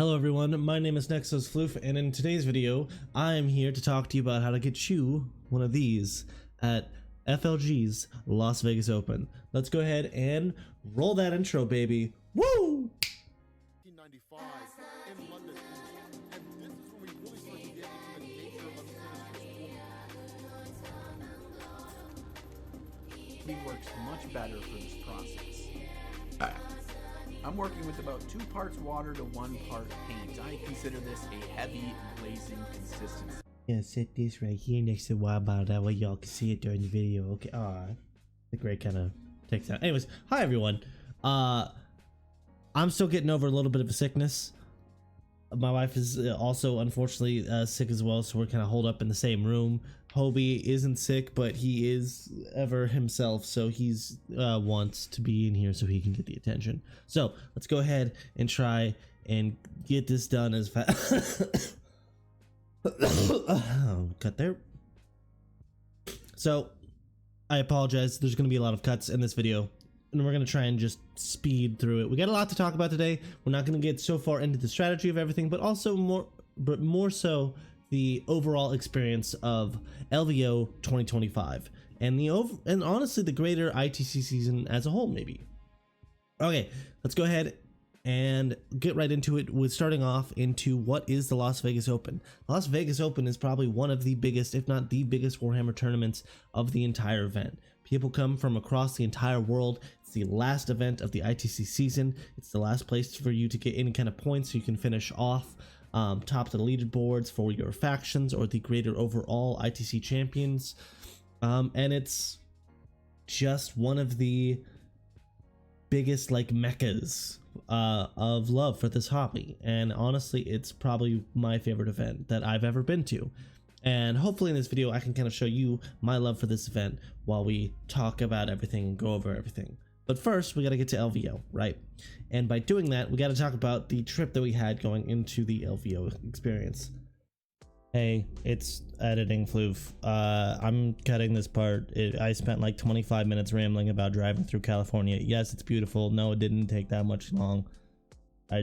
Hello everyone, my name is Nexus Floof, and in today's video, I am here to talk to you about how to get you one of these at FLG's Las Vegas Open. Let's go ahead and roll that intro, baby. Woo! 1995 in London, and this is when we really start to get into the nature of the He works much better for this process. I'm working with about 2 parts water to 1 part paint. I consider this a heavy glazing consistency. Yeah, set this right here next to the water bottle, that way y'all can see it during the video. Okay, the great kind of takes out. Anyways, hi everyone. I'm still getting over a little bit of a sickness. My wife is also unfortunately sick as well, so we're kind of holed up in the same room. Hobie isn't sick, but he is ever himself, so he's wants to be in here so he can get the attention. So let's go ahead and try and get this done as fast. Cut there. So I apologize. There's going to be a lot of cuts in this video, and we're going to try and just speed through it. We got a lot to talk about today. We're not going to get so far into the strategy of everything, but also more so the overall experience of LVO 2025 and honestly the greater ITC season as a whole, maybe. Okay, let's go ahead and get right into it with starting off into what is the Las Vegas Open. The Las Vegas Open is probably one of the biggest, if not the biggest, Warhammer tournaments of the entire event. People come from across the entire world. It's the last event of the ITC season. It's the last place for you to get any kind of points so you can finish off top of the leaderboards for your factions or the greater overall ITC champions. And it's just one of the biggest like meccas of love for this hobby. And honestly, it's probably my favorite event that I've ever been to. And hopefully in this video I can kind of show you my love for this event while we talk about everything and go over everything. But first we got to get to LVO, right? And by doing that, we got to talk about the trip that we had going into the LVO experience. Hey, it's editing, Floof. I'm cutting this part. I spent like 25 minutes rambling about driving through California. Yes, it's beautiful. No, it didn't take that much long. I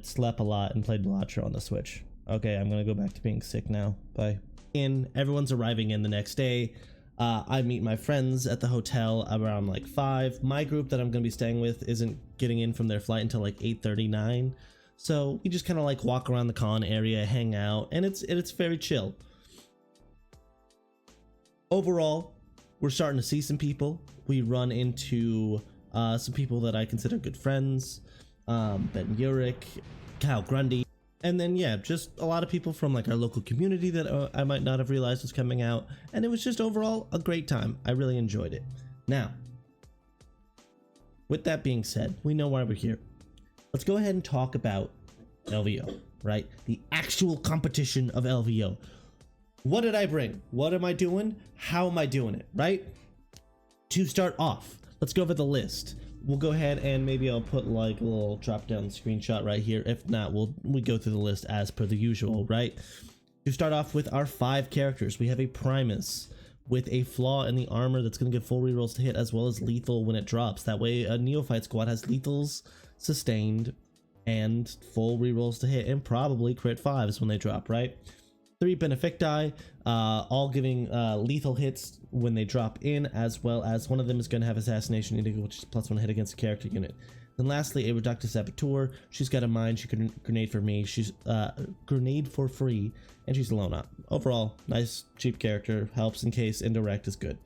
slept a lot and played Balatro on the Switch. Okay, I'm gonna go back to being sick now. Bye. And everyone's arriving in the next day. I meet my friends at the hotel around like 5. My group that I'm gonna be staying with isn't getting in from their flight until like 8:39. So we just kind of like walk around the con area, hang out, and it's very chill. Overall, we're starting to see some people. We run into some people that I consider good friends. Ben Urick, Kyle Grundy. And then, yeah, just a lot of people from like our local community that I might not have realized was coming out. And it was just overall a great time. I really enjoyed it. Now, with that being said, we know why we're here. Let's go ahead and talk about LVO, right? The actual competition of LVO. What did I bring? What am I doing? How am I doing it, right? To start off, let's go over the list. We'll go ahead and maybe I'll put like a little drop down screenshot right here. If not, we go through the list as per the usual, right? To start off with our 5 characters, we have a Primus with a flaw in the armor that's going to give full rerolls to hit as well as lethal when it drops. That way a neophyte squad has lethals, sustained, and full rerolls to hit, and probably crit 5s when they drop, right? 3 Beneficti, all giving lethal hits when they drop in, as well as one of them is going to have Assassination Indigo, which is +1 hit against a character unit. Then lastly, a Reductus Saboteur. She's got a mine, she can grenade for me, she's grenade for free, and she's a lone op. Overall, nice, cheap character, helps in case indirect is good.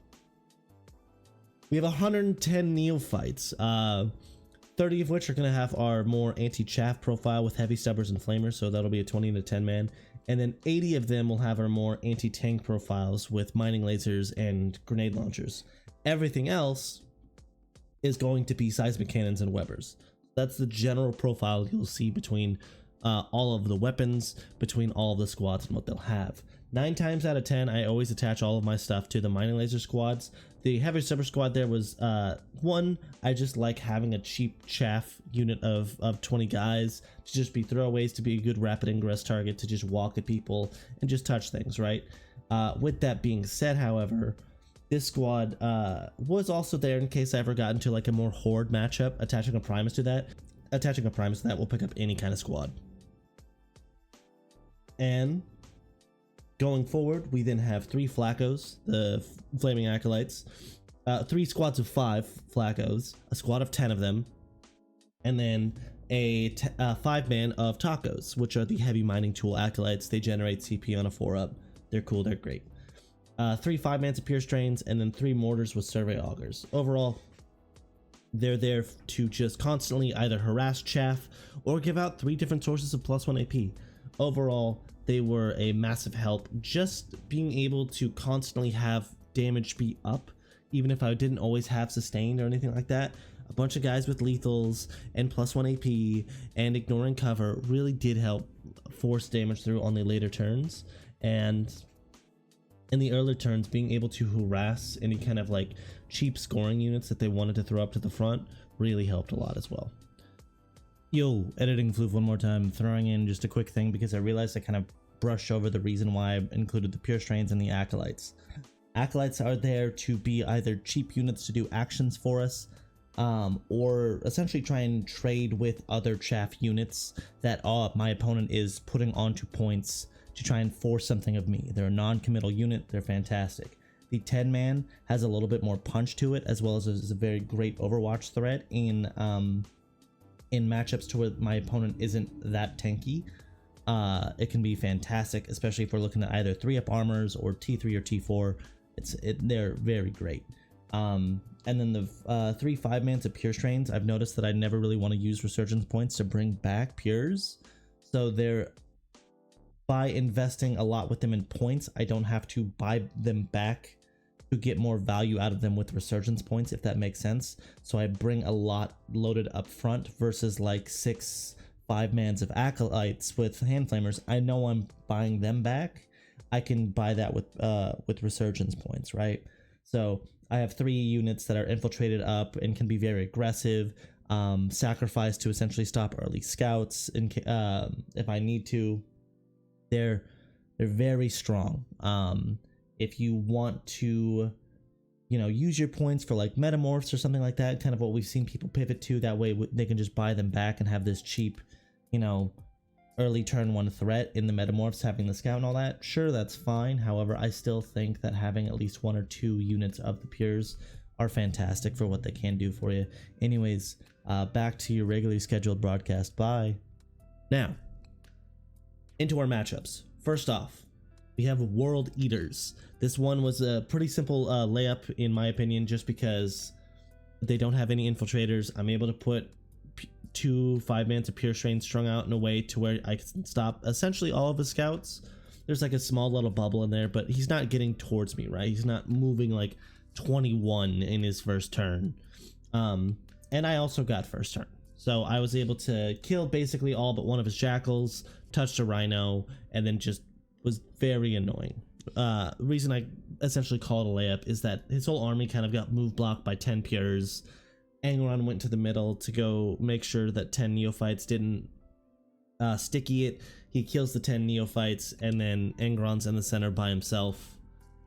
We have 110 neophytes, 30 of which are going to have our more anti-chaff profile with heavy stubbers and flamers, so that'll be a 20 to 10 man. And then 80 of them will have our more anti-tank profiles with mining lasers and grenade launchers. Everything else is going to be seismic cannons and Webers. That's the general profile you'll see between all of the weapons, between all of the squads and what they'll have. 9 times out of 10, I always attach all of my stuff to the mining laser squads. The heavy stubber squad there was one, I just like having a cheap chaff unit of 20 guys to just be throwaways, to be a good rapid ingress target, to just walk at people and just touch things, right? With that being said, however, this squad was also there in case I ever got into like a more horde matchup, attaching a Primus to that. attaching a Primus to that will pick up any kind of squad. And going forward, we then have 3 Flacos, the Flaming Acolytes, 3 squads of 5 Flacos, a squad of 10 of them, and then a 5-man of Tacos, which are the heavy mining tool Acolytes. They generate CP on a 4-up. They're cool, they're great. 3 5-mans of Pierce Trains, and then 3 Mortars with Survey Augers. Overall, they're there to just constantly either harass chaff or give out 3 different sources of +1 AP. Overall, they were a massive help. Just being able to constantly have damage be up, even if I didn't always have sustained or anything like that. A bunch of guys with lethals and +1 AP and ignoring cover really did help force damage through on the later turns. And in the earlier turns, being able to harass any kind of like cheap scoring units that they wanted to throw up to the front really helped a lot as well. Yo, editing Floof one more time, throwing in just a quick thing because I realized I kind of brushed over the reason why I included the Pure Strains and the Acolytes. Acolytes are there to be either cheap units to do actions for us, or essentially try and trade with other chaff units that my opponent is putting onto points to try and force something of me. They're a non-committal unit, they're fantastic. The 10-man has a little bit more punch to it, as well as is a very great Overwatch threat in matchups to where my opponent isn't that tanky. It can be fantastic, especially if we're looking at either 3-up armors or T3 or T4. They're very great. And then the 3 5-mans of Pure Strains, I've noticed that I never really want to use Resurgence points to bring back Pures. So by investing a lot with them in points, I don't have to buy them back to get more value out of them with Resurgence points, if that makes sense. So I bring a lot loaded up front versus like 6 5-mans of Acolytes with Hand Flamers. I know I'm buying them back. I can buy that with Resurgence points, right? So I have 3 units that are infiltrated up and can be very aggressive, sacrifice to essentially stop early scouts if I need to. They're very strong. If you want to, use your points for like metamorphs or something like that, kind of what we've seen people pivot to, that way they can just buy them back and have this cheap, early turn 1 threat in the metamorphs, having the scout and all that. Sure, that's fine. However, I still think that having at least 1 or 2 units of the Pures are fantastic for what they can do for you. Anyways, back to your regularly scheduled broadcast. Bye. Now, into our matchups. First off, we have World Eaters. This one was a pretty simple layup in my opinion, just because they don't have any infiltrators. I'm able to put 2 5-mans of Pure Strain strung out in a way to where I can stop essentially all of his scouts. There's like a small little bubble in there, but he's not getting towards me, right? He's not moving like 21 in his first turn. And I also got first turn. So I was able to kill basically all but one of his Jackals, touched a Rhino, and then just was very annoying. The reason I essentially call it a layup is that his whole army kind of got move blocked by 10 Pures. Angron went to the middle to go make sure that 10 Neophytes didn't sticky it. He kills the 10 Neophytes, and then Angron's in the center by himself.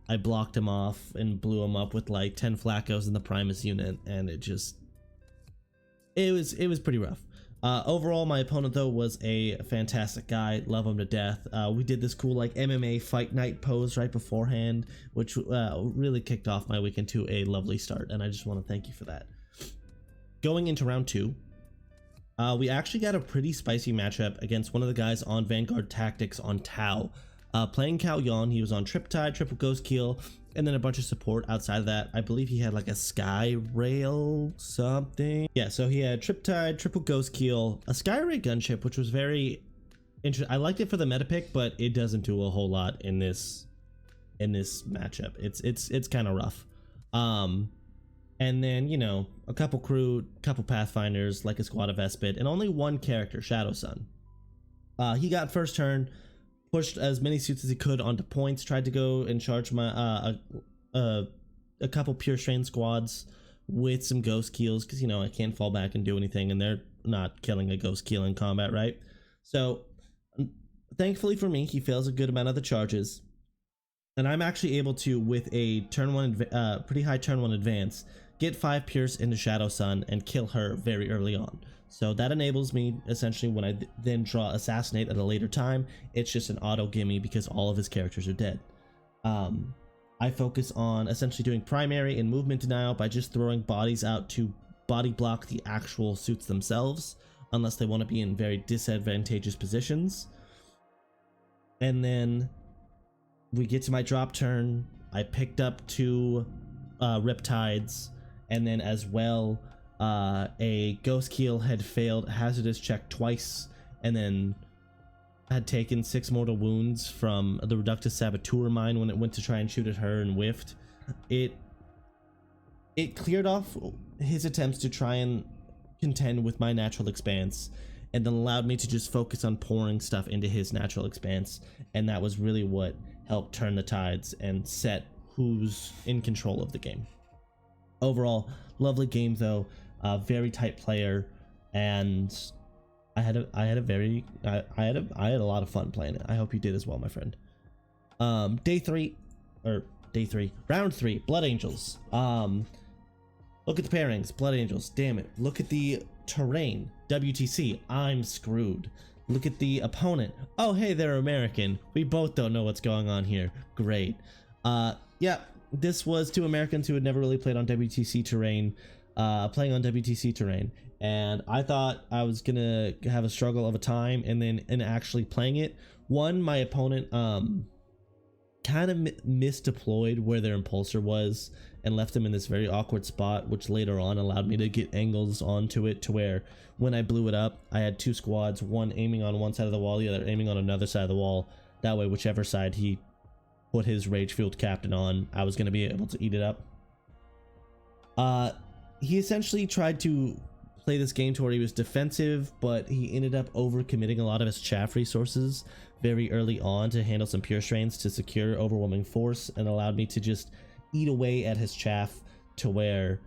I blocked him off and blew him up with like 10 Flacos in the Primus unit, and it was pretty rough. Overall, my opponent though was a fantastic guy. Love him to death. We did this cool like MMA fight night pose right beforehand, which really kicked off my weekend to a lovely start, and I just want to thank you for that. Going into round 2, we actually got a pretty spicy matchup against one of the guys on Vanguard Tactics on Tau. Playing Cao Yon, he was on Triptide, Triple Ghost Keel, and then a bunch of support outside of that. I believe he had like a Sky Rail something. Yeah, so he had Triptide, Triple Ghost Keel, a Sky Ray gunship, which was very interesting. I liked it for the meta pick, but it doesn't do a whole lot in this matchup. It's kind of rough. And then, a couple crew, couple Pathfinders, like a squad of Espid, and only 1 character, Shadow Sun. He got first turn, pushed as many suits as he could onto points, tried to go and charge my a couple Pure Strain squads with some Ghost Keels, because, I can't fall back and do anything, and they're not killing a Ghost Keel in combat, right? So, thankfully for me, he fails a good amount of the charges, and I'm actually able to, with a turn 1, pretty high turn 1 advance, get 5 Pierce into Shadow Sun and kill her very early on. So that enables me, essentially, when I then draw Assassinate at a later time, it's just an auto gimme because all of his characters are dead. I focus on essentially doing primary and movement denial by just throwing bodies out to body block the actual suits themselves, unless they want to be in very disadvantageous positions. And then we get to my drop turn. I picked up 2 Riptides, and then as well a Ghost Keel had failed hazardous check twice, and then had taken 6 mortal wounds from the Reductus Saboteur mine when it went to try and shoot at her and whiffed. It cleared off his attempts to try and contend with my Natural Expanse, and then allowed me to just focus on pouring stuff into his Natural Expanse, and that was really what helped turn the tides and set who's in control of the game. Overall, lovely game though, very tight player, and I had a lot of fun playing it. I hope you did as well, my friend. Round 3, Blood Angels. Look at the pairings, Blood Angels, damn it. Look at the terrain, WTC, I'm screwed. Look at the opponent, oh hey, they're American. We both don't know what's going on here, great. Yeah, this was 2 Americans who had never really played on WTC terrain, playing on WTC terrain. And I thought I was gonna have a struggle of a time, and then in actually playing it, one, my opponent kind of misdeployed where their impulsor was and left them in this very awkward spot, which later on allowed me to get angles onto it to where when I blew it up, I had 2 squads, one aiming on one side of the wall, the other aiming on another side of the wall. That way, whichever side he put his rage-fueled captain on, I was going to be able to eat it up. He essentially tried to play this game to where he was defensive, but he ended up overcommitting a lot of his chaff resources very early on to handle some pure strains to secure overwhelming force, and allowed me to just eat away at his chaff to where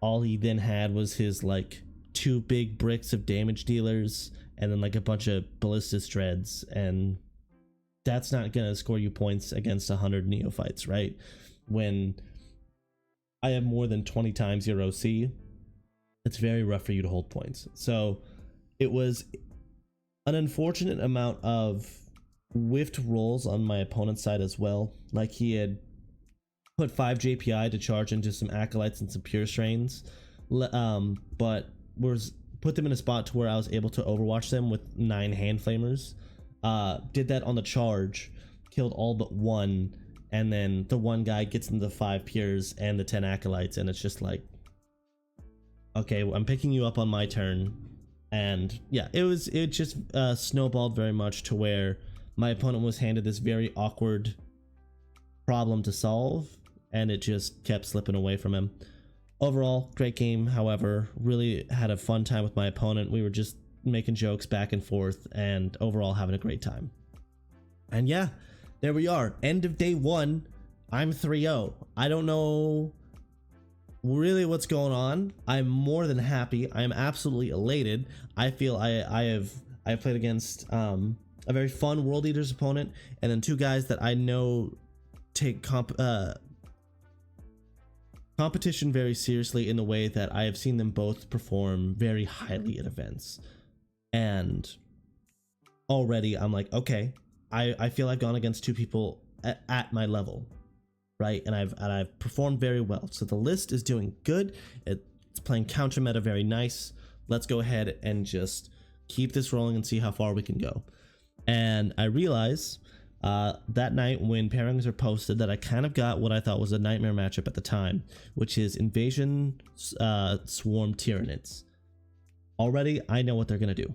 all he then had was his like 2 big bricks of damage dealers and then like a bunch of ballistas dreads, and that's not gonna score you points against 100 neophytes, right? When I have more than 20 times your OC, it's very rough for you to hold points. So it was an unfortunate amount of whiffed rolls on my opponent's side as well. Like, he had put 5 JPI to charge into some acolytes and some pure strains, but put them in a spot to where I was able to overwatch them with 9 hand flamers. Did that on the charge, killed all but 1, and then the 1 guy gets into the 5 pures and the 10 acolytes, and it's just like, okay, I'm picking you up on my turn. And yeah, it just snowballed very much to where my opponent was handed this very awkward problem to solve, and it just kept slipping away from him. Overall, great game. However, really had a fun time with my opponent. We were just making jokes back and forth, and overall having a great time. And yeah, there we are, end of day 1. I'm 3-0. I don't know really what's going on. I'm more than happy. I am absolutely elated. I feel I have played against a very fun World Eaters opponent, and then 2 guys that I know take competition very seriously, in the way that I have seen them both perform very highly at events. And already I'm like, okay, I feel I've gone against 2 people at my level, right? And I've performed very well. So the list is doing good. It's playing counter meta very nice. Let's go ahead and just keep this rolling and see how far we can go. And I realize that night when pairings are posted that I kind of got what I thought was a nightmare matchup at the time, which is Invasion Swarm Tyranids. Already, I know what they're going to do.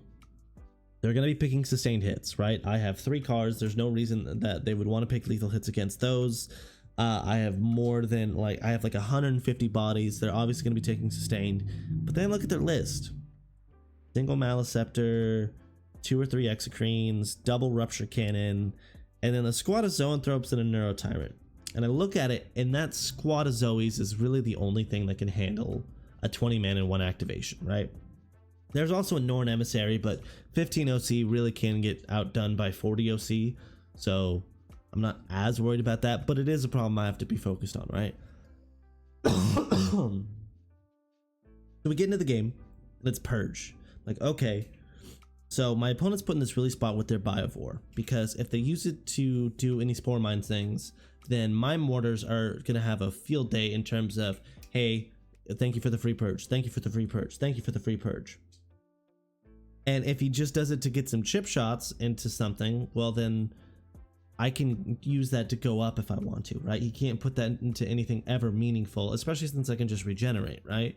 They're going to be picking sustained hits, right? I have 3 cards. There's no reason that they would want to pick lethal hits against those. I have more than I have like 150 bodies. They're obviously going to be taking sustained, but then look at their list. Single Maliceptor, 2 or 3 Exocrines, double Rupture Cannon, and then a squad of Zoanthropes and a Neurotyrant. And I look at it, and that squad of Zoes is really the only thing that can handle a 20-man and 1 activation, right? There's also a Norn Emissary, but 15 OC really can get outdone by 40 OC, so I'm not as worried about that, but it is a problem I have to be focused on, right? So we get into the game, and it's Purge. Like, okay, so my opponent's put in this really spot with their Biovore, because if they use it to do any Spore Mine things, then my mortars are going to have a field day in terms of, hey, thank you for the free purge, thank you for the free purge, thank you for the free purge. And if he just does it to get some chip shots into something, well then I can use that to go up if I want to, right? He can't put that into anything ever meaningful, especially since I can just regenerate, right?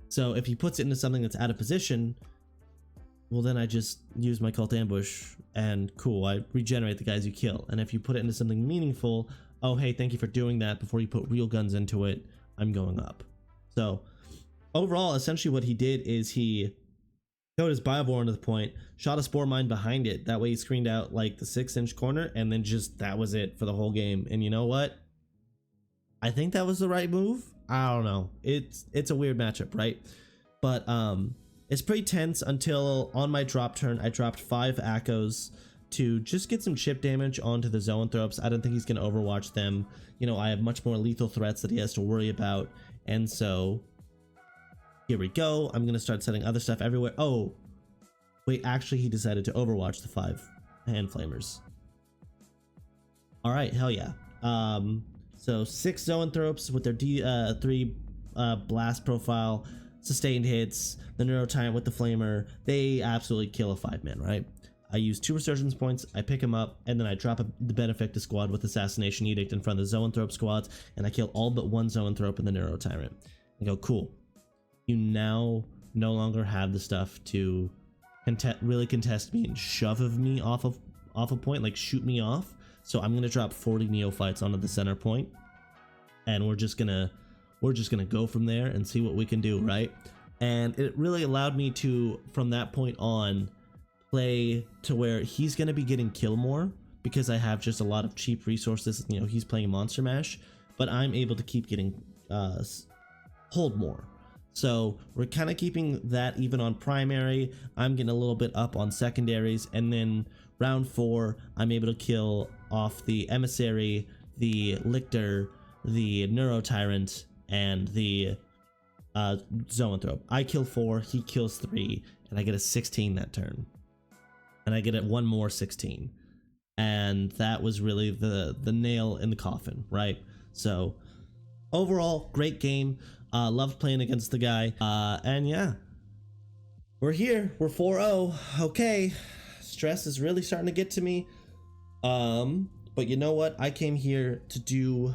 So if he puts it into something that's out of position, well then I just use my Cult Ambush and cool, I regenerate the guys you kill. And if you put it into something meaningful, oh hey, thank you for doing that, before you put real guns into it, I'm going up. So overall, essentially what he did is he towed his Biovore into the point, shot a Spore Mine behind it, that way he screened out like the 6-inch corner, and then just that was it for the whole game. And you know what? I think that was the right move. I don't know. It's a weird matchup, right? But it's pretty tense until on my drop turn, I dropped 5 Akos to just get some chip damage onto the Zoanthropes. I don't think he's going to overwatch them. You know, I have much more lethal threats that he has to worry about. And so here we go. I'm going to start setting other stuff everywhere. Oh, wait, actually he decided to overwatch the 5 hand flamers. All right, hell yeah. So 6 Zoanthropes with their 3 blast profile, sustained hits, the Neurotyrant with the flamer, they absolutely kill a 5-man, right? I use 2 resurgence points, I pick him up, and then I drop the Benefactor squad with Assassination Edict in front of the Zoanthrope squads, and I kill all but 1 Zoanthrope and the Neurotyrant. And go, cool. You now no longer have the stuff to really contest me and shove me off a point, like shoot me off. So I'm gonna drop 40 Neophytes onto the center point, and we're just gonna go from there and see what we can do, right? And it really allowed me to, from that point on, play to where he's gonna be getting kill more because I have just a lot of cheap resources. You know, he's playing Monster Mash, but I'm able to keep getting hold more. So we're kind of keeping that even on primary. I'm getting a little bit up on secondaries, and then round 4, I'm able to kill off the Emissary, the Lictor, the Neurotyrant, and the Zoanthrope. I kill 4, he kills 3, and I get a 16 that turn. And I get it 1 more 16. And that was really the nail in the coffin, right? So overall, great game. Loved playing against the guy. And yeah, we're here. We're 4-0. Okay. Stress is really starting to get to me. But you know what? I came here to do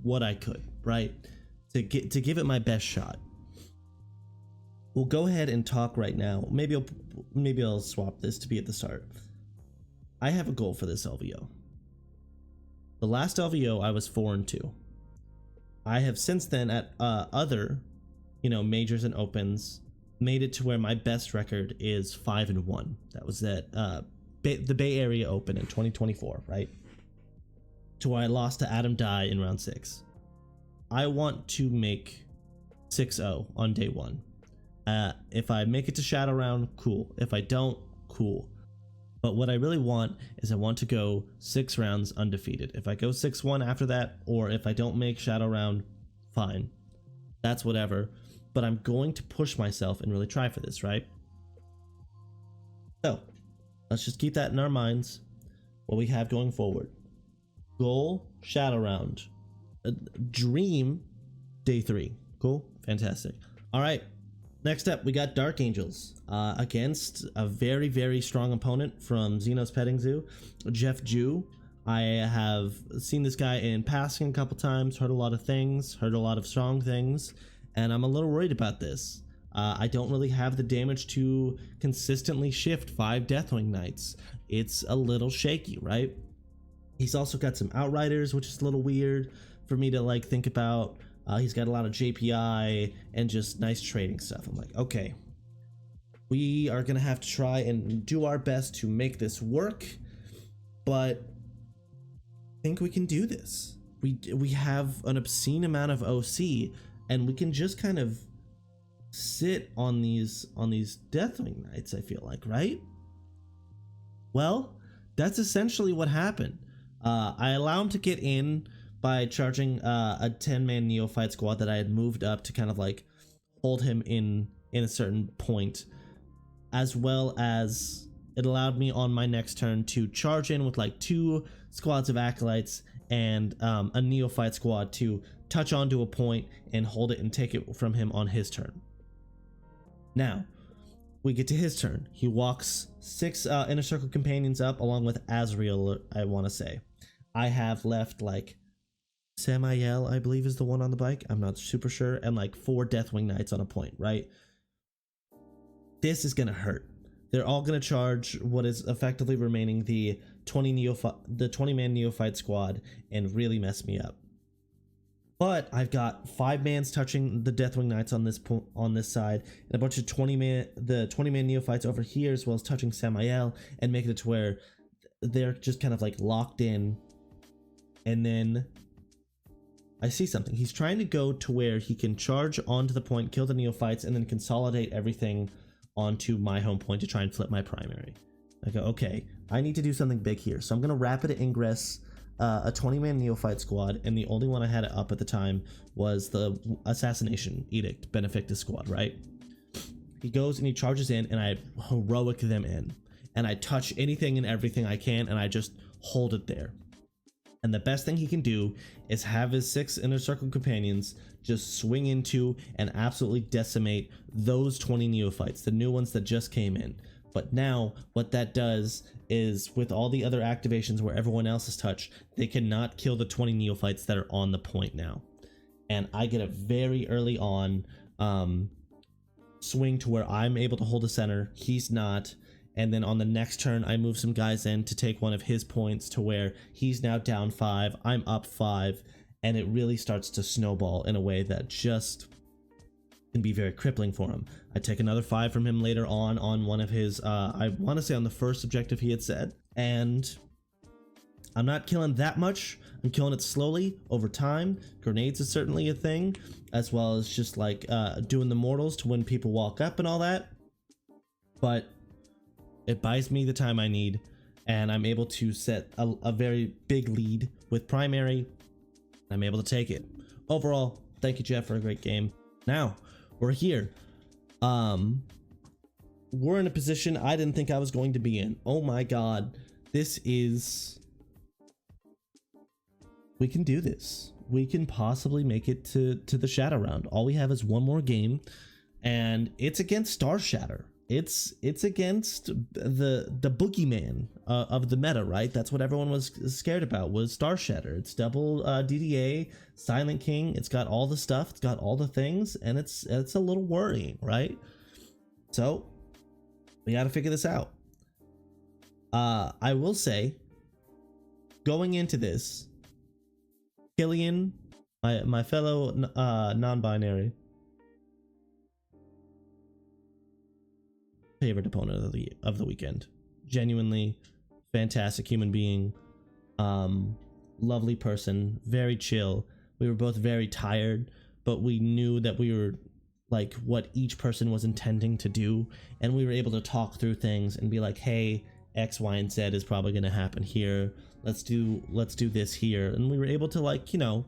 what I could, right? To give it my best shot. We'll go ahead and talk right now. Maybe I'll swap this to be at the start. I have a goal for this LVO. The last LVO I was 4-2. I have since then at other, majors and opens, made it to where my best record is 5-1. That was at the Bay Area Open in 2024, right? To where I lost to Adam Dye in round 6. I want to make 6-0 on day 1. If I make it to Shadow Round, cool. If I don't, cool. But what I really want is I want to go 6 rounds undefeated. If I go 6-1 after that, or if I don't make Shadow Round, fine. That's whatever. But I'm going to push myself and really try for this, right? So, let's just keep that in our minds. What we have going forward. Goal, Shadow Round. Dream, day 3. Cool? Fantastic. Alright. Next up, we got Dark Angels against a very, very strong opponent from Xenos Petting Zoo, Jeff Jew. I have seen this guy in passing a couple times, heard a lot of things, heard a lot of strong things, and I'm a little worried about this. I don't really have the damage to consistently shift 5 Deathwing Knights. It's a little shaky, right? He's also got some Outriders, which is a little weird for me to think about. He's got a lot of JPI and just nice trading stuff. I'm like, okay, we are gonna have to try and do our best to make this work, but I think we can do this. We have an obscene amount of OC, and we can just kind of sit on these Deathwing Knights, I feel like, right? Well, that's essentially what happened. I allow him to get in by charging a 10-man Neophyte squad that I had moved up to kind of hold him in in a certain point, as well as it allowed me on my next turn to charge in with like 2 squads of acolytes and a neophyte squad to touch onto a point and hold it and take it from him on his turn. Now we get to his turn. He walks 6 inner circle companions up along with Azrael, I want to say. I have left like Samael, I believe is the one on the bike, I'm not super sure, and like 4 Deathwing Knights on a point, right? This is gonna hurt. They're all gonna charge what is effectively remaining the 20-man neophyte squad and really mess me up. But I've got 5 mans touching the Deathwing Knights on this side, and a bunch of 20-man neophytes over here, as well as touching Samael, and making it to where they're just kind of like locked in. And then I see something. He's trying to go to where he can charge onto the point, kill the neophytes, and then consolidate everything onto my home point to try and flip my primary. I go, okay, I need to do something big here. So I'm going to rapid ingress a 20-man neophyte squad, and the only one I had up at the time was the Assassination Edict Benefactus squad, right? He goes and he charges in, and I heroic them in. And I touch anything and everything I can, and I just hold it there. And the best thing he can do is have his 6 inner circle companions just swing into and absolutely decimate those 20 neophytes, the new ones that just came in. But now what that does is, with all the other activations where everyone else is touched, they cannot kill the 20 neophytes that are on the point now. And I get a very early on swing to where I'm able to hold the center, he's not. And then on the next turn, I move some guys in to take one of his points to where he's now down 5, I'm up 5, and it really starts to snowball in a way that just can be very crippling for him. I take another 5 from him later on one of his, I want to say on the first objective he had said, and I'm not killing that much. I'm killing it slowly over time. Grenades is certainly a thing, as well as just like doing the mortals to when people walk up and all that. But it buys me the time I need, and I'm able to set a very big lead with primary. I'm able to take it. Overall, thank you, Jeff, for a great game. Now, we're here. We're in a position I didn't think I was going to be in. Oh my god. This is... We can do this. We can possibly make it to the Shadow Round. All we have is one more game, and it's against Star Shatter. It's against the boogeyman of the meta, right? That's what everyone was scared about, was Star Shatter. It's double DDA, Silent King. It's got all the stuff. It's got all the things, and it's a little worrying, right? So we got to figure this out. I will say, going into this, Killian, my fellow non-binary, favorite opponent of the weekend. Genuinely fantastic human being, lovely person, very chill. We were both very tired, but we knew that we were like what each person was intending to do, and we were able to talk through things and be like, hey, X, Y, and Z is probably going to happen here. Let's do this here. And we were able to, like, you know,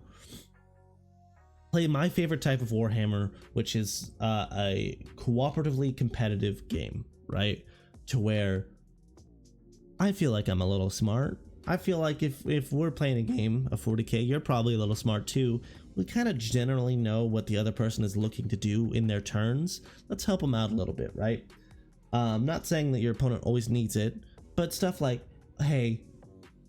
play my favorite type of Warhammer, which is a cooperatively competitive game, right? To where I feel like I'm a little smart. I feel like if we're playing a game of 40k, you're probably a little smart too. We kind of generally know what the other person is looking to do in their turns. Let's help them out a little bit, right? Not saying that your opponent always needs it, but stuff like, hey,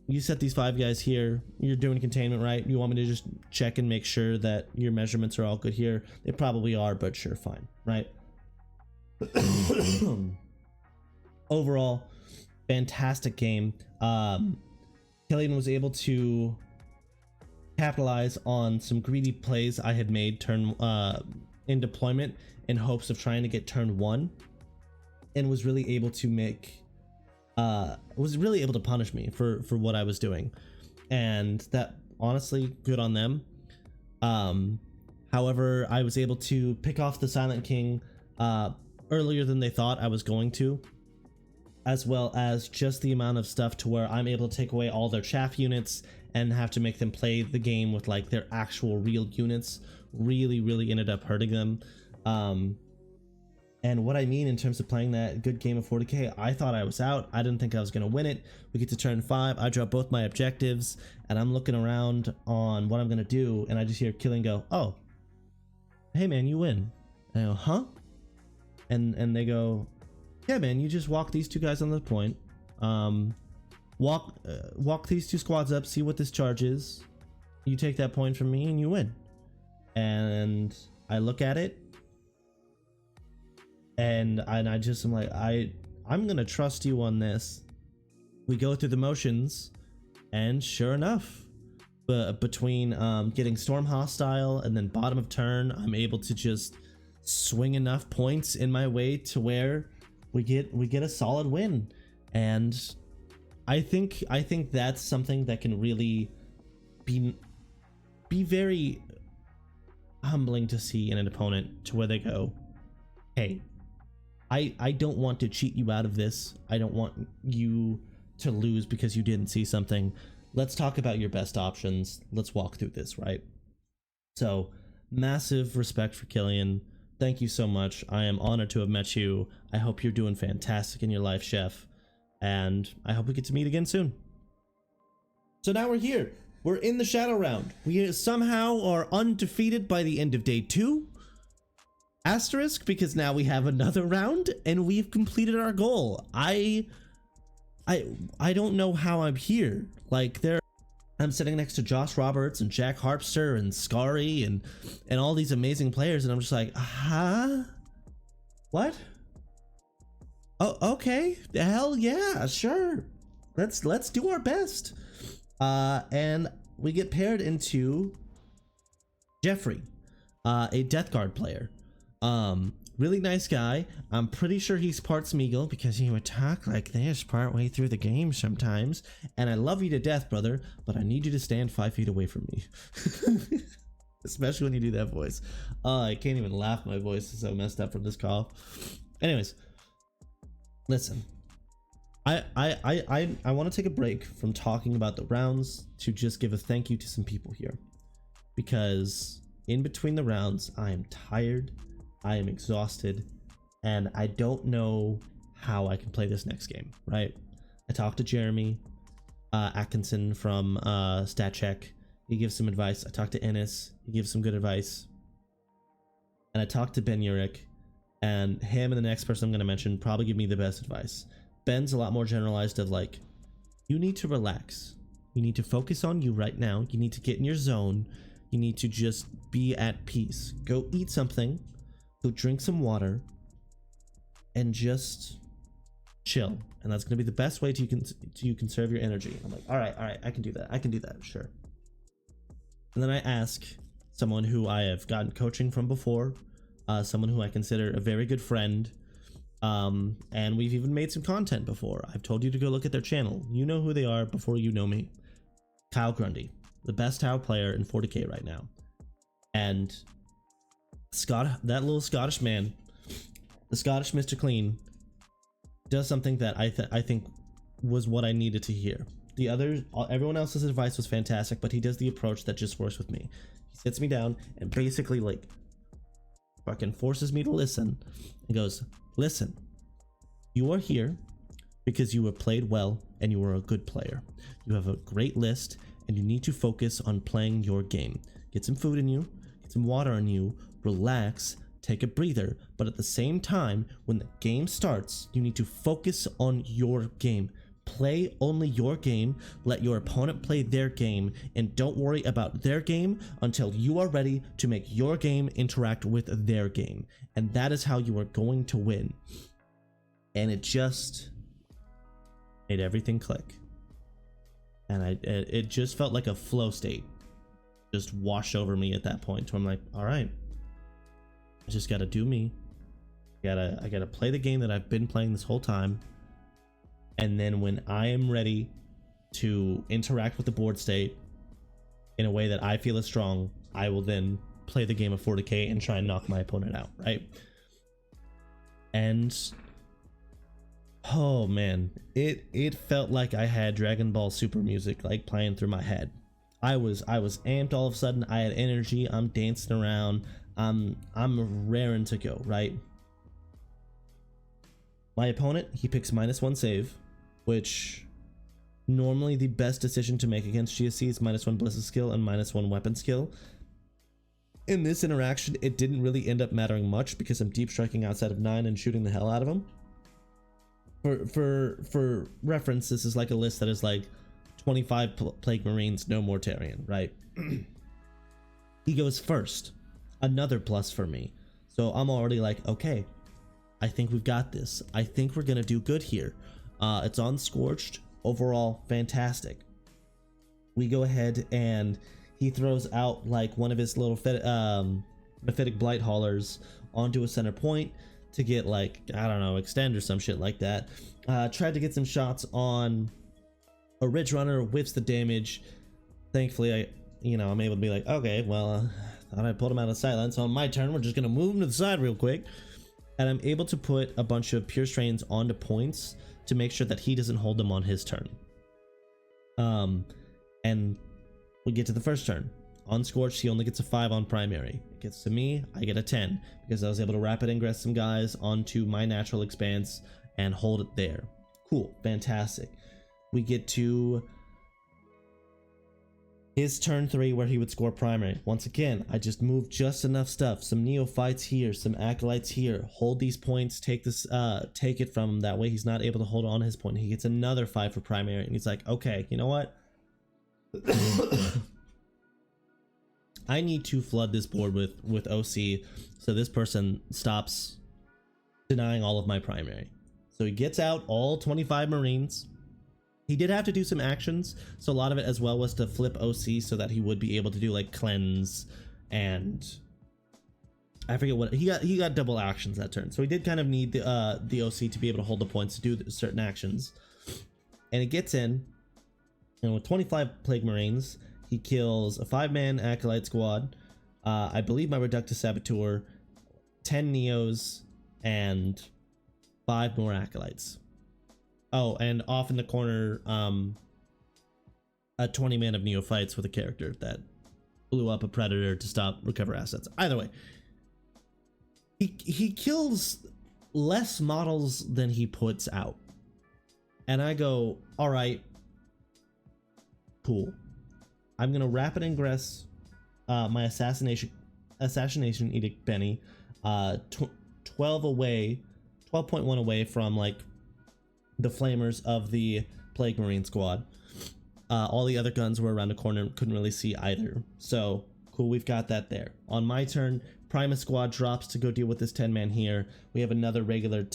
you set these 5 guys here, you're doing containment, right? You want me to just check and make sure that your measurements are all good here? They probably are, but sure, fine, right? Overall, fantastic game. Killian was able to capitalize on some greedy plays I had made in deployment in hopes of trying to get turn 1, and was really able to make punish me for what I was doing, and that, honestly, good on them. However, I was able to pick off the Silent King earlier than they thought I was going to, as well as just the amount of stuff to where I'm able to take away all their chaff units and have to make them play the game with like their actual real units. Really ended up hurting them. And what I mean in terms of playing that good game of 40k, I thought I was out. I didn't think I was going to win it. We get to turn 5. I drop both my objectives, and I'm looking around on what I'm going to do, and I just hear Killian go, "Oh, hey man, you win." And I go, "Huh?" And they go, "Yeah man, you just walk these 2 guys on the point. Walk these 2 squads up, see what this charge is. You take that point from me and you win." And I look at it, and I just am like, I'm gonna trust you on this. We go through the motions, and sure enough, but between getting storm hostile and then bottom of turn, I'm able to just swing enough points in my way to where we get a solid win. And I think that's something that can really be very humbling to see in an opponent, to where they go, "Hey, I don't want to cheat you out of this. I don't want you to lose because you didn't see something. Let's talk about your best options. Let's walk through this," right? So massive respect for Killian. Thank you so much. I am honored to have met you. I hope you're doing fantastic in your life, Chef. And I hope we get to meet again soon. So now we're here. We're in the Shadow Round. We somehow are undefeated by the end of day 2. Asterisk, because now we have another round and we've completed our goal. I don't know how I'm here. Like, I'm sitting next to Josh Roberts and Jack Harpster and Scary and all these amazing players, and I'm just like, huh? What? Oh, okay. Hell yeah, sure. Let's do our best. And we get paired into Jeffrey, a Death Guard player. Really nice guy. I'm pretty sure he's part Smeagol, because he would talk like this partway through the game sometimes. And I love you to death, brother, but I need you to stand 5 feet away from me. Especially when you do that voice. I can't even laugh. My voice is so messed up from this cough. Anyways, listen. I want to take a break from talking about the rounds to just give a thank you to some people here, because in between the rounds, I am tired, I am exhausted, and I don't know how I can play this next game, right? I talked to Jeremy Atkinson from StatCheck. He gives some advice. I talked to Ennis. He gives some good advice. And I talked to Ben Urich, and him and the next person I'm going to mention probably give me the best advice. Ben's a lot more generalized of like, you need to relax. You need to focus on you right now. You need to get in your zone. You need to just be at peace. Go eat something. Go drink some water. And just chill. And that's going to be the best way to conserve your energy. I'm like, all right, I can do that, sure. And then I ask someone who I have gotten coaching from before, someone who I consider a very good friend, and we've even made some content before. I've told you to go look at their channel. You know who they are before you know me. Kyle Grundy, the best Tau player in 40k right now. And that little Scottish man, the Scottish Mr. Clean, does something that I think was what I needed to hear. Everyone else's advice was fantastic, but he does the approach that just works with me. He sits me down and basically like fucking forces me to listen and goes, listen, you are here because you have played well and you are a good player. You have a great list and you need to focus on playing your game. Get some food in you, get some water in you, relax, take a breather, but at the same time, when the game starts, you need to focus on your game. Play only your game, let your opponent play their game, and don't worry about their game until you are ready to make your game interact with their game. And that is how you are going to win. And it just made everything click. And it just felt like a flow state just washed over me at that point. So I'm like, all right, I just gotta do me. I gotta play the game that I've been playing this whole time. And then when I am ready to interact with the board state in a way that I feel is strong, I will then play the game of 40k and try and knock my opponent out, right? And oh man, it felt like I had Dragon Ball Super music like playing through my head. I was amped all of a sudden. I had energy. I'm dancing around. I'm raring to go, right? My opponent, he picks -1 save, which normally the best decision to make against GSC is -1 ballistic skill and -1 weapon skill. In this interaction, it didn't really end up mattering much because I'm deep striking outside of 9 and shooting the hell out of him. For reference, this is like a list that is like 25 Plague Marines, no Mortarion, right? He goes first, another plus for me. So I'm already like, okay, I think we've got this. I think we're gonna do good here. It's on Scorched. Overall, fantastic. We go ahead and he throws out like one of his little Mephitic Blight Haulers onto a center point to get like, I don't know, extend or some shit like that. Tried to get some shots on a Ridge Runner, whiffs the damage. Thankfully, I'm able to be like, okay, well, thought I pulled him out of sight. So on my turn, we're just gonna move him to the side real quick. And I'm able to put a bunch of Pure Strains onto points to make sure that he doesn't hold them on his turn. And we get to the first turn. On Scorched, he only gets a 5 on primary. It gets to me, I get a 10 because I was able to rapid ingress some guys onto my natural expanse and hold it there. Cool, fantastic. We get to his turn 3 where he would score primary. Once again, I just moved just enough stuff. Some Neophytes here, some Acolytes here. Hold these points, take it from him. That way he's not able to hold on his point. He gets another 5 for primary and he's like, okay, you know what? I need to flood this board with OC so this person stops denying all of my primary. So he gets out all 25 Marines. He did have to do some actions, so a lot of it as well was to flip OC so that he would be able to do like cleanse and I forget what he got double actions that turn. So he did kind of need the OC to be able to hold the points to do certain actions. And it gets in, and with 25 Plague Marines, he kills a 5-man Acolyte squad, I believe my Reductus Saboteur, 10 Neos, and 5 more Acolytes. Oh, and off in the corner, a 20-man of Neophytes with a character that blew up a Predator to recover assets. Either way, he kills less models than he puts out. And I go, all right, cool. I'm gonna rapid ingress my assassination edict Benny, 12.1 away from like the flamers of the Plague Marine squad. All the other guns were around the corner, couldn't really see either. So cool, we've got that there. On my turn, Primus squad drops to go deal with this 10-man here. We have another regular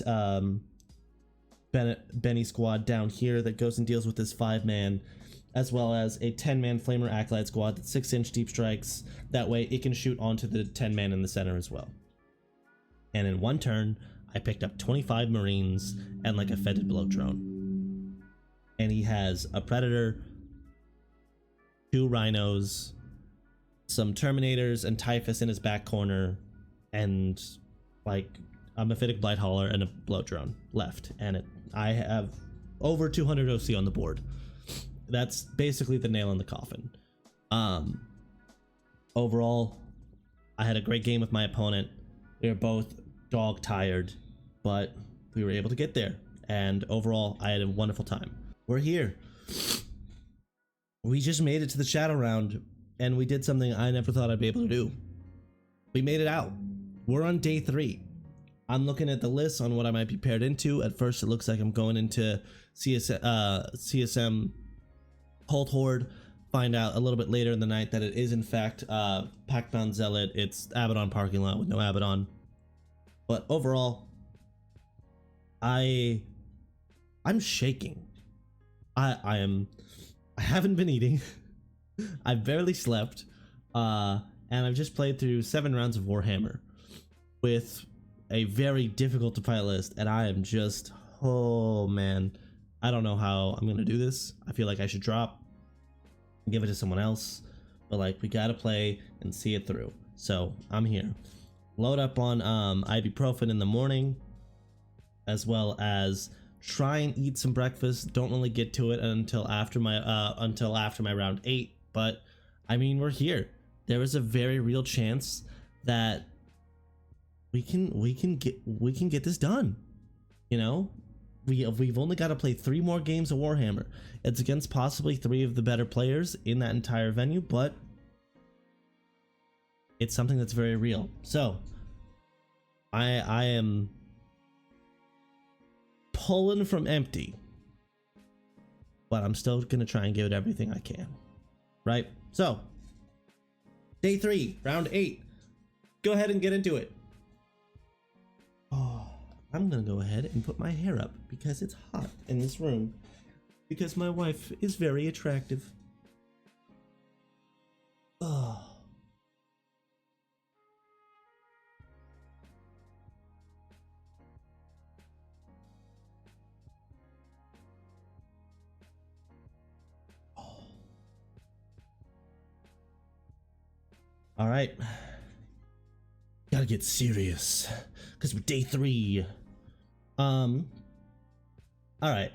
Benny squad down here that goes and deals with this 5-man, as well as a 10-man Flamer Acolyte squad that's 6-inch deep strikes. That way it can shoot onto the 10-man in the center as well. And in one turn, I picked up 25 Marines and like a fetid blow drone. And he has a Predator, 2 Rhinos, some Terminators and Typhus in his back corner, and like a Mephitic Blight Hauler and a blow drone left. And I have over 200 OC on the board. That's basically the nail in the coffin. Overall, I had a great game with my opponent. We were both dog tired, but we were able to get there. And overall, I had a wonderful time. We're here. We just made it to the shadow round, and we did something I never thought I'd be able to do. We made it out. We're on day 3. I'm looking at the list on what I might be paired into. At first, it looks like I'm going into CSM Cult Horde. Find out a little bit later in the night that it is in fact Packbound Zealot. It's Abaddon parking lot with no Abaddon. But overall, I'm shaking. I haven't been eating. I've barely slept. And I've just played through 7 rounds of Warhammer with a very difficult to fight list, and I am just, oh man, I don't know how I'm gonna do this. I feel like I should drop and give it to someone else, but like, we gotta play and see it through. So I'm here. Load up on ibuprofen in the morning, as well as try and eat some breakfast. Don't really get to it until after my round 8, but I mean, we're here. There is a very real chance that we can get this done. You know, we've only got to play 3 more games of Warhammer. It's against possibly 3 of the better players in that entire venue, but it's something that's very real. So I am pulling from empty, but I'm still gonna try and give it everything I can, right? So day 3, round 8, go ahead and get into it. Oh, I'm gonna go ahead and put my hair up because it's hot in this room, because my wife is very attractive. Oh. All right, gotta get serious because we're day 3. All right,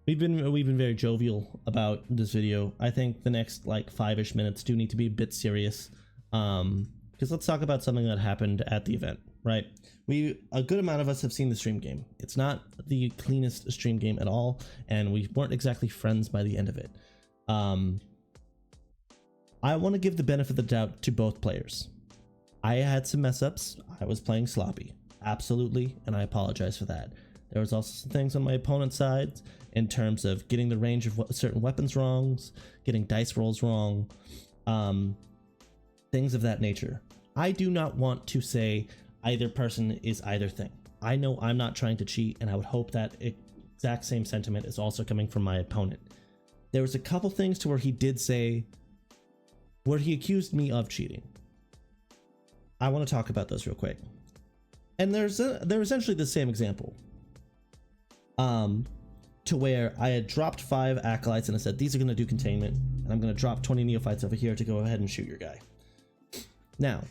we've been very jovial about this video. I think the next like 5-ish minutes do need to be a bit serious, because let's talk about something that happened at the event. Right, a good amount of us have seen the stream game. It's not the cleanest stream game at all, and we weren't exactly friends by the end of it. I want to give the benefit of the doubt to both players. I had some mess ups. I was playing sloppy, absolutely, and I apologize for that. There was also some things on my opponent's side in terms of getting the range of certain weapons wrong, getting dice rolls wrong, things of that nature. I do not want to say either person is either thing. I know I'm not trying to cheat, and I would hope that exact same sentiment is also coming from my opponent. There was a couple things to where he did say, where he accused me of cheating. I want to talk about those real quick. And they're essentially the same example. To where I had dropped 5 acolytes and I said, these are going to do containment, and I'm going to drop 20 neophytes over here to go ahead and shoot your guy. Now,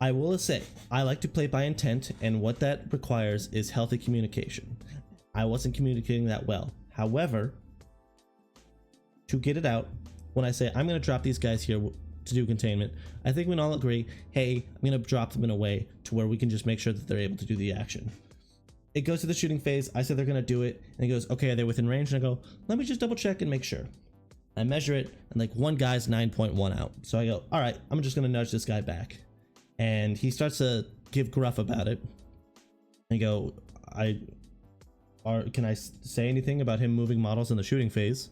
I will say, I like to play by intent, and what that requires is healthy communication. I wasn't communicating that well. However, to get it out, when I say I'm going to drop these guys here to do containment, I think we can all agree, hey, I'm going to drop them in a way to where we can just make sure that they're able to do the action. It goes to the shooting phase. I say they're going to do it, and he goes, okay, are they within range? And I go, let me just double check and make sure. I measure it, and like one guy's 9.1 out. So I go, all right, I'm just going to nudge this guy back. And he starts to give gruff about it. I go, can I say anything about him moving models in the shooting phase?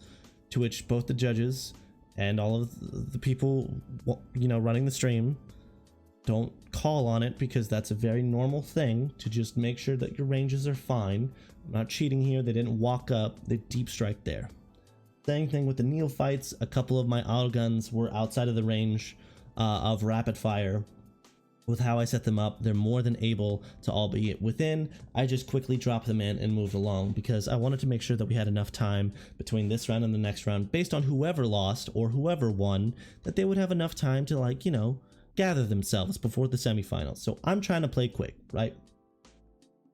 To which both the judges and all of the people, you know, running the stream don't call on it, because that's a very normal thing to just make sure that your ranges are fine. I'm not cheating here. They didn't walk up. They deep strike there. Same thing with the neophytes. A couple of my auto guns were outside of the range of rapid fire. With how I set them up, they're more than able to all be within. I just quickly dropped them in and moved along, because I wanted to make sure that we had enough time between this round and the next round, based on whoever lost or whoever won, that they would have enough time to, like, you know, gather themselves before the semifinals. So I'm trying to play quick, right?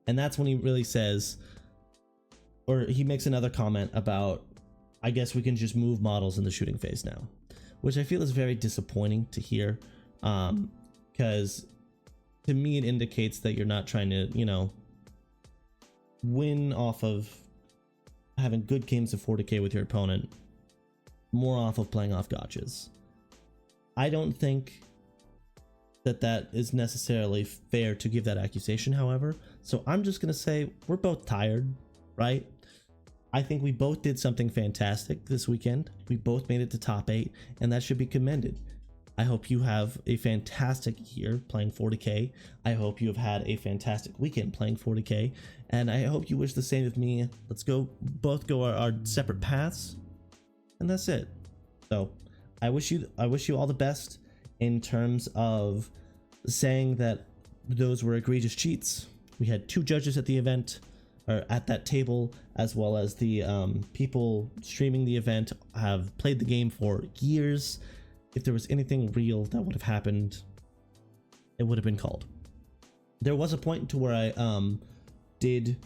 And that's when he really says, or he makes another comment about, I guess we can just move models in the shooting phase now, which I feel is very disappointing to hear. Because to me it indicates that you're not trying to, you know, win off of having good games of 40k with your opponent, more off of playing off gotchas. I don't think that that is necessarily fair to give that accusation, however, so I'm just gonna say we're both tired, right? I think we both did something fantastic this weekend. We both made it to top 8, and that should be commended. I hope you have a fantastic year playing 40k. I hope you have had a fantastic weekend playing 40k, and I hope you wish the same of me. Let's both go our separate paths, and that's it. So I wish you all the best in terms of saying that those were egregious cheats. We had 2 judges at the event, or at that table, as well as the people streaming the event have played the game for years. If there was anything real that would have happened, it would have been called. There was a point to where I did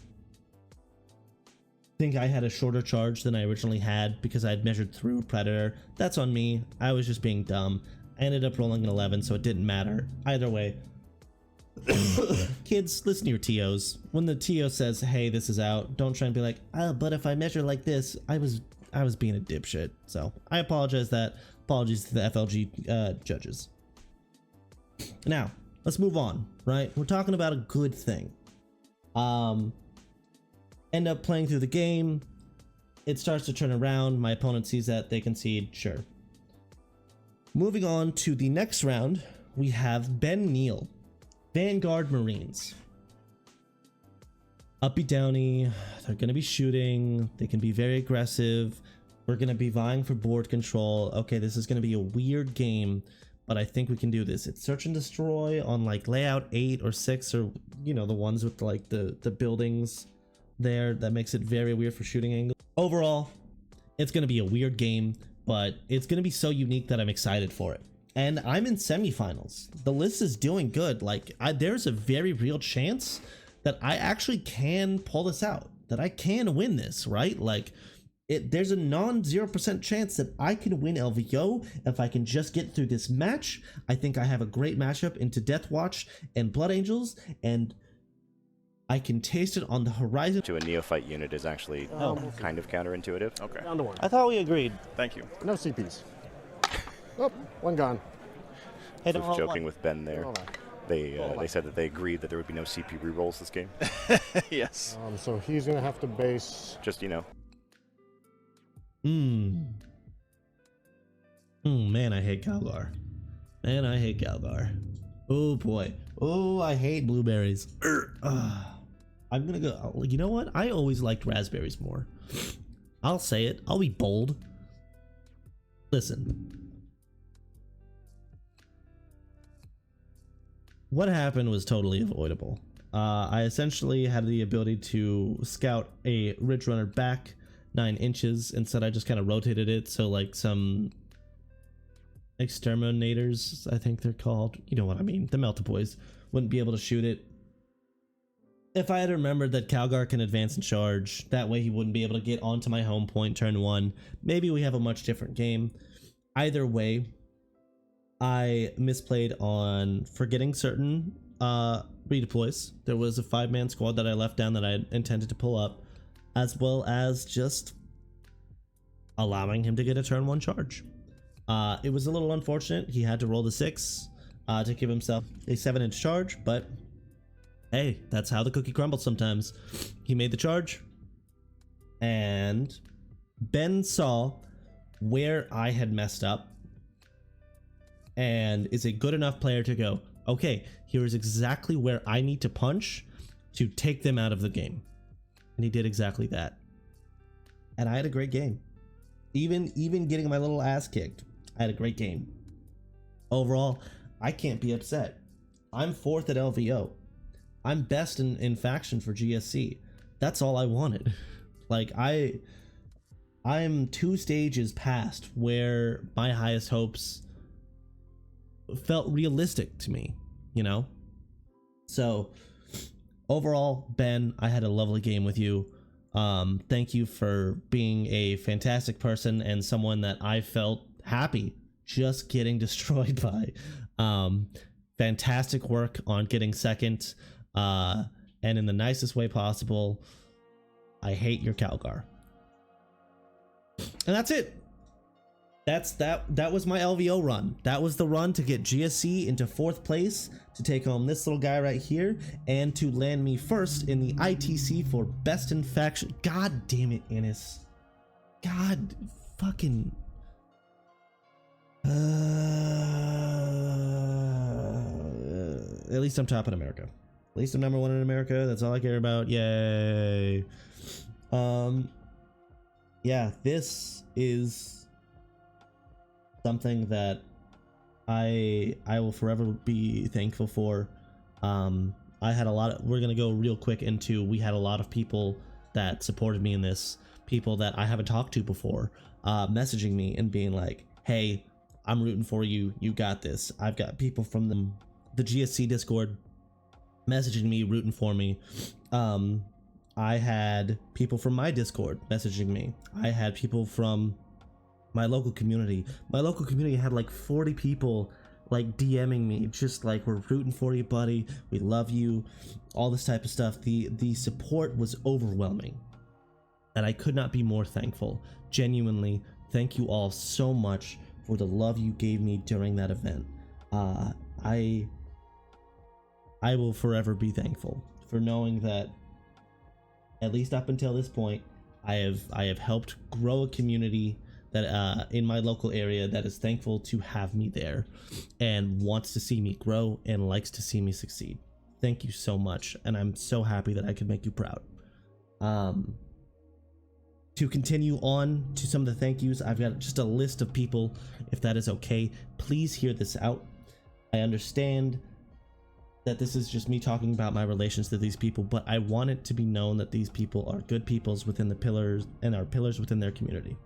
think I had a shorter charge than I originally had, because I had measured through a predator. That's on me. I was just being dumb. I ended up rolling an 11, so it didn't matter. Either way, Kids, listen to your TOs. When the TO says, hey, this is out, don't try and be like, oh, but if I measure like this, I was being a dipshit. So I apologize that. Apologies to the FLG judges. Now, let's move on, right? We're talking about a good thing. End up playing through the game. It starts to turn around. My opponent sees that, they concede, sure. Moving on to the next round, we have Ben Neal, Vanguard Marines. Uppy downy, they're going to be shooting, they can be very aggressive, we're going to be vying for board control. Okay, this is going to be a weird game, but I think we can do this. It's search and destroy on like layout 8 or 6, or you know, the ones with like the buildings there. That makes it very weird for shooting angle. Overall, it's going to be a weird game, but it's going to be so unique that I'm excited for it. And I'm in semifinals. The list is doing good. Like, there's a very real chance that I actually can pull this out, that I can win this, right? Like, there's a non-0% chance that I can win LVO if I can just get through this match. I think I have a great matchup into Death Watch and Blood Angels, and I can taste it on the horizon. To a neophyte unit is actually kind of counterintuitive. Okay. Down to one. I thought we agreed. Thank you. No CPs. Oh, one gone. Hey, I was joking with Ben there. They said that they agreed that there would be no CP rerolls this game. Yes. So he's going to have to base... Just, you know. Man, I hate Calgar. Man, I hate Calgar. Oh boy. Oh, I hate blueberries. I'm gonna go. You know what? I always liked raspberries more. I'll say it. I'll be bold. Listen. What happened was totally avoidable. I essentially had the ability to scout a Ridge Runner back 9 inches. Instead, I just kind of rotated it so like some exterminators, I think they're called, you know what I mean, the Meltaboys, wouldn't be able to shoot it. If I had remembered that Calgar can advance and charge, that way he wouldn't be able to get onto my home point turn 1, maybe we have a much different game. Either way, I misplayed on forgetting certain redeploys. There was a 5-man squad that I left down that I intended to pull up, as well as just allowing him to get a turn 1 charge. It was a little unfortunate. He had to roll the 6 to give himself a 7-inch charge, but hey, that's how the cookie crumbles sometimes. He made the charge, and Ben saw where I had messed up and is a good enough player to go, okay, here is exactly where I need to punch to take them out of the game. And he did exactly that. And I had a great game. Even getting my little ass kicked, I had a great game. Overall, I can't be upset. I'm 4th at LVO. I'm best in faction for GSC. That's all I wanted. Like, I'm 2 stages past where my highest hopes felt realistic to me, you know? So, overall, Ben, I had a lovely game with you. Thank you for being a fantastic person and someone that I felt happy just getting destroyed by. Fantastic work on getting second, and in the nicest way possible. I hate your Calgar. And that's it. That was my LVO run. That was the run to get GSC into 4th place, to take home this little guy right here, and to land me first in the ITC for best in faction. God damn it, Ennis. God fucking. At least I'm top in America. At least I'm number 1 in America. That's all I care about. Yay. Yeah, this is something that I will forever be thankful for. I had a lot of, we're gonna go real quick into, we had a lot of people that supported me in this, people that I haven't talked to before, messaging me and being like, hey, I'm rooting for you, you got this. I've got people from the GSC Discord messaging me, rooting for me. I had people from my Discord messaging me. I had people from my local community. My local community had like 40 people like DMing me, just like, we're rooting for you, buddy, we love you, all this type of stuff. The support was overwhelming, and I could not be more thankful. Genuinely, thank you all so much for the love you gave me during that event. I will forever be thankful for knowing that, at least up until this point, I have helped grow a community that in my local area that is thankful to have me there and wants to see me grow and likes to see me succeed. Thank you so much, and I'm so happy that I could make you proud. To continue on to some of the thank yous, I've got just a list of people, if that is okay. Please hear this out. I understand that this is just me talking about my relations to these people, but I want it to be known that these people are good peoples within the pillars and are pillars within their community.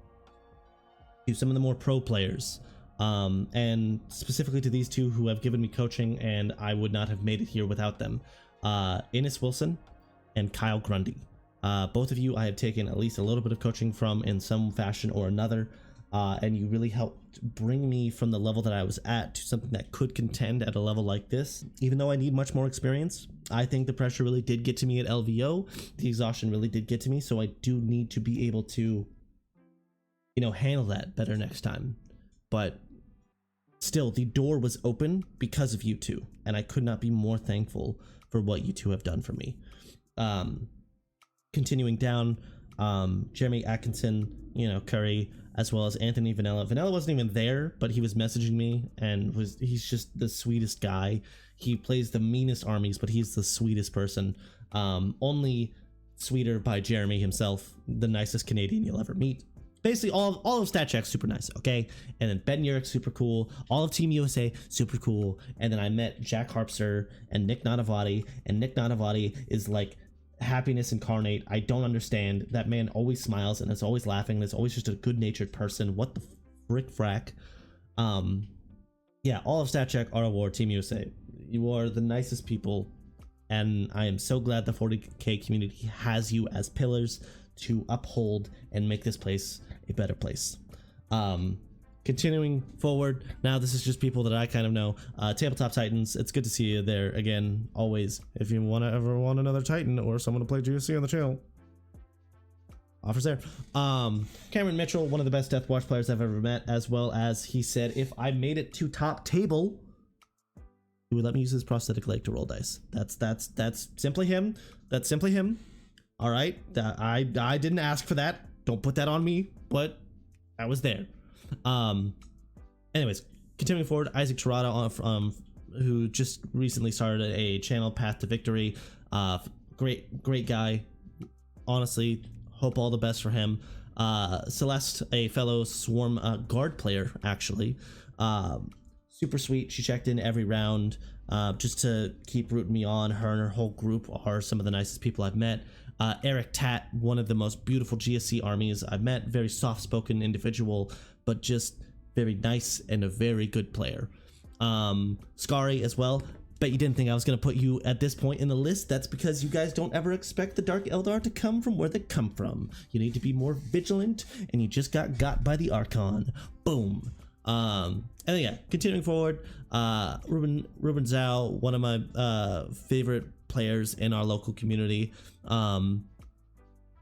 To some of the more pro players, and specifically to these two who have given me coaching, and I would not have made it here without them. Innes Wilson and Kyle Grundy. Both of you I have taken at least a little bit of coaching from in some fashion or another, and you really helped bring me from the level that I was at to something that could contend at a level like this. Even though I need much more experience, I think the pressure really did get to me at LVO. The exhaustion really did get to me, so I do need to be able to, you know, handle that better next time. But still, the door was open because of you two, and I could not be more thankful for what you two have done for me. Continuing down, Jeremy Atkinson, you know, Curry, as well as Anthony Vanilla. Vanilla wasn't even there, but he was messaging me, and he's just the sweetest guy. He plays the meanest armies, but he's the sweetest person. Only sweeter by Jeremy himself, the nicest Canadian you'll ever meet. Basically, all of StatCheck super nice, okay? And then Ben Urich, super cool. All of Team USA, super cool. And then I met Jack Harpster and Nick Nanavati, and Nick Nanavati is like happiness incarnate. I don't understand. That man always smiles and is always laughing and is always just a good-natured person. What the frick frack? Yeah, all of StatCheck, our award, Team USA. You are the nicest people, and I am so glad the 40K community has you as pillars to uphold and make this place a better place. Continuing forward, now this is just people that I kind of know. Tabletop Titans, it's good to see you there again, always. If you ever want another Titan or someone to play GSC on the channel, offers there. Cameron Mitchell, one of the best Death Watch players I've ever met, as well as he said if I made it to top table, he would let me use his prosthetic leg to roll dice. That's simply him. That's simply him. All right, I didn't ask for that. Don't put that on me, but I was there. Anyways, continuing forward, Isaac Tirado, who just recently started a channel, Path to Victory. Great guy. Honestly, hope all the best for him. Celeste, a fellow Swarm guard player, actually. Super sweet. She checked in every round just to keep rooting me on. Her and her whole group are some of the nicest people I've met. Eric Tat, one of the most beautiful GSC armies I've met. Very soft-spoken individual, but just very nice and a very good player. Scary as well. Bet you didn't think I was going to put you at this point in the list. That's because you guys don't ever expect the Dark Eldar to come from where they come from. You need to be more vigilant, and you just got by the Archon. Boom. And then, yeah, continuing forward, Ruben Zhao, one of my favorite players in our local community.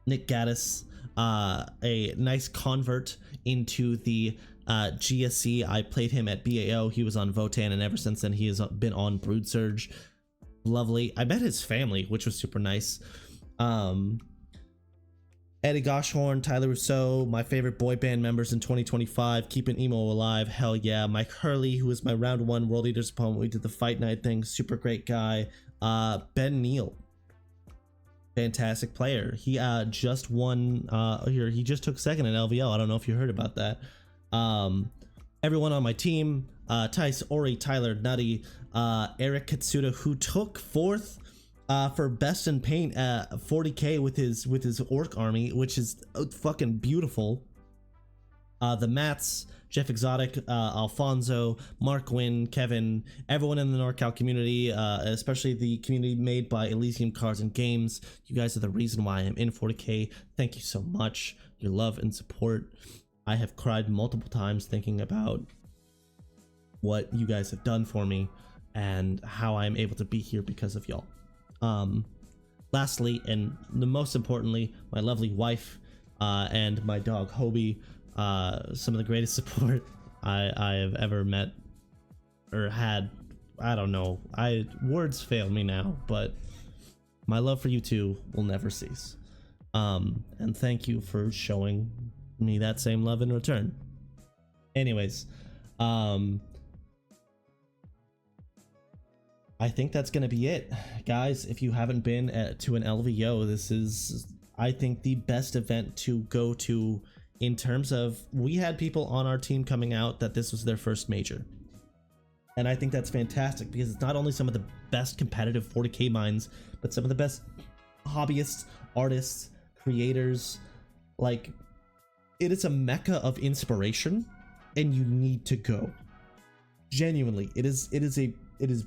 Nick Gaddis, a nice convert into the GSC. I played him at BAO. He was on Votan, and ever since then he has been on Brood Surge. Lovely. I met his family, which was super nice. Eddie Goshorn, Tyler Rousseau, my favorite boy band members in 2025, keeping emo alive, hell yeah. Mike Hurley, who was my round 1 World Eaters opponent, we did the fight night thing, super great guy. Ben Neal, fantastic player. He just won here. He just took second in LVO. I don't know if you heard about that. Everyone on my team, Tice, Ori, Tyler, Nutty, Eric Katsuda, who took 4th for best in paint at 40K with his orc army, which is fucking beautiful. The Mats, Jeff Exotic, Alfonso, Mark Wynn, Kevin, everyone in the NorCal community, especially the community made by Elysium Cards and Games. You guys are the reason why I'm in 40K. Thank you so much. Your love and support. I have cried multiple times thinking about what you guys have done for me and how I'm able to be here because of y'all. Lastly, and the most importantly, my lovely wife and my dog Hobie, some of the greatest support I have ever met or had. I don't know, words fail me now, but my love for you two will never cease. And thank you for showing me that same love in return. Anyways, I think that's gonna be it, guys. If you haven't been to an LVO, this is, I think, the best event to go to in terms of, we had people on our team coming out that this was their first major. And I think that's fantastic because it's not only some of the best competitive 40K minds, but some of the best hobbyists, artists, creators. Like, it is a mecca of inspiration, and you need to go. Genuinely, it is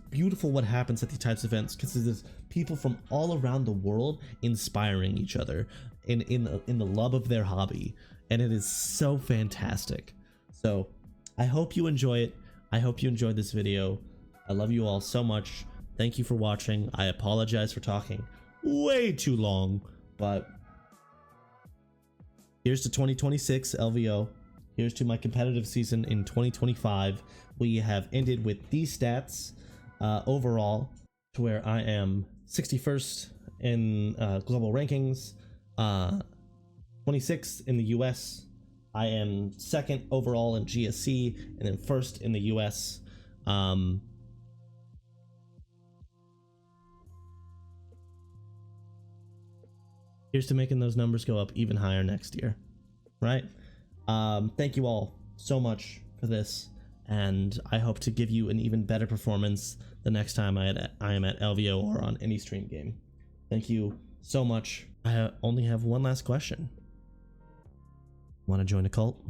beautiful what happens at these types of events, because there's people from all around the world inspiring each other in the love of their hobby, and it is so fantastic. So I hope you enjoy it. I hope you enjoyed this video. I love you all so much. Thank you for watching. I apologize for talking way too long, but here's to 2026 LVO. Here's to my competitive season in 2025. We have ended with these stats overall, to where I am 61st in global rankings, 26th in the US. I am 2nd overall in GSC, and then 1st in the US. Here's to making those numbers go up even higher next year, right? Thank you all so much for this, and I hope to give you an even better performance the next time I am at LVO or on any stream game. Thank you so much. I only have one last question. Want to join a cult?